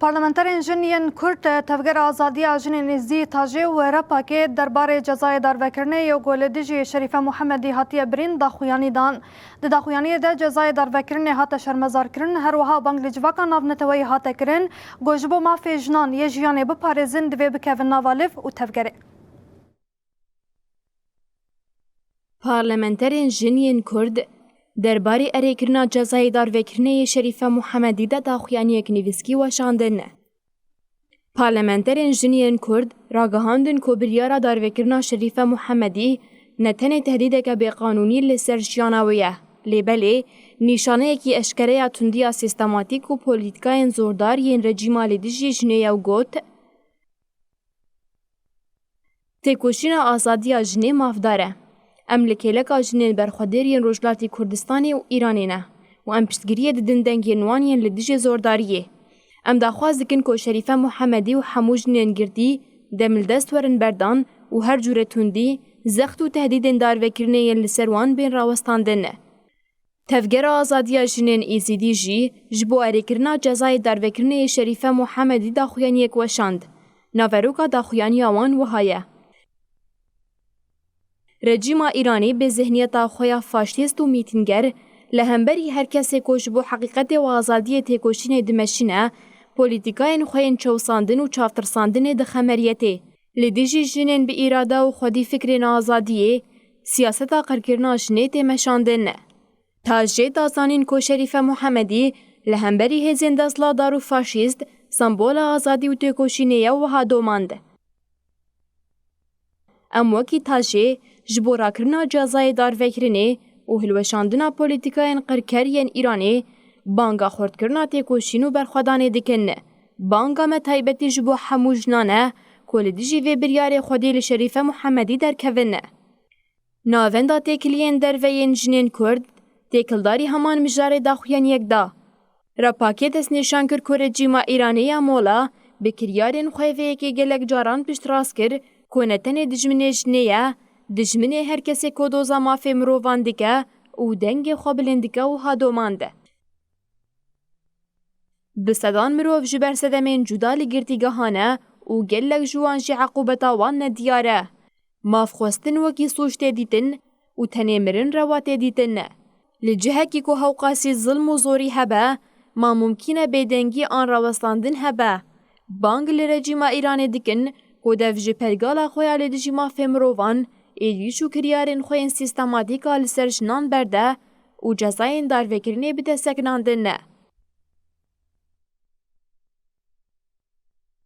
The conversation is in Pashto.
پارلمانترین جنین کرد تفگر آزادی جنین ازدی تاجه و رپاکه درباره جزای داروکرنه یا گولدیجی شریفه محمدی هاتی برین داخویانی دان داخویانی ده جزای داروکرنه هات شرمزار کرن هر وها بانگلیجواکا ناونتوی هات کرن گوجبو مافی جنان یه جیانه بپارزن دوی بکوین ناوالف و تفگره. پارلمانترین جنین کرد درباره اریکرنا جزای داروکرنه شریفه محمدی ده داخویانیک نویسکی وشاندن. پارلمانترین جنین کرد راگهاندن کو بریارا داروکرنا شریفه محمدی نتنه تهدیده که به قانونی لسر جیاناویه لیبلی نشانه کی اشکره تندیا سیستماتیک و پولیتیکای زوردار ین رژیمال دیجی جنیه و گوت تکوشین آزادی جنی مافداره. ام لکیلکا جنین برخودرین روجلاتی کردستانی و ایرانی نه و ام پشتگیریه ددن دنگین وانین لدیج زورداریه. ام داخواز دکن که شریفه محمدی و همو جنین گردی دمل دست ورن بردان و هر جوره تندی زخت و تهدیدن داروکرنه ین لسروان بین راوستاندن. تفگر آزادی جنین ایزیدی جی جبو اریکرنا جزای داروکرنه شریفه محمدی داخویانی یک وشاند. ناوروکا داخویانی آوان وهایه. رژیم ایرانی به ذهنیت خویا فاشیست و میتینگر لهمبری هر کسی کوش بو حقیقت و آزادی تکوشین دمشینه پولیتیکای خوین چوساندن و چافترساندن د خمریته لدیجی جنین به اراده و خودی فکر آزادی سیاست قرکرنا جنه تمشاندن تاجه دازانین کو شریفه محمدی لهمبری هزین دزلا دارو فاشیست سمبول آزادی و تکوشینه و هادوماند ام وکی تاجه جبورا کرنا جزای داروکرنه و هلوشاندنا پولیتیکاین قرکرین ایرانی بانگا خورد کرنا تکوشینو برخوادانه دکن. بانگا متایبتی جبو همو جنانه کولدیجی و بریار خودی شریفه محمدی در کوینه. ناوندا تکلین در وین جنین کرد تکلداری همان مجار داخویان یک دا. راپاکی دست نشان کر که رژیم ایرانی یا مولا بکریارین خویوه که گلک جاران پشت راست کر کنتن دجمنش نیه دجمنه هر کسی کدوزا مافی مروان دیگه و دنگ خوابلین دیگه و هادومانده. بسدان مروف جبر سدمین جدالی گرتیگهانه و گلک جوانجی عقوبتا وان ندیاره. ماف خوستن وکی سوشته دیتن و تنیمرن روات دیتن. لجهه کی که هوقاسی ظلم و زوری هبه ما ممکنه بدنگی آن راوستاندن هبه. بانگ لرژیم ایران دیکن که دفج پرگالا خویال دجیما فمروان ایلیشو کریارین خوین سیستماتیکا لسرجنان برده و جزاین داروکرنه بده سکناندن نه.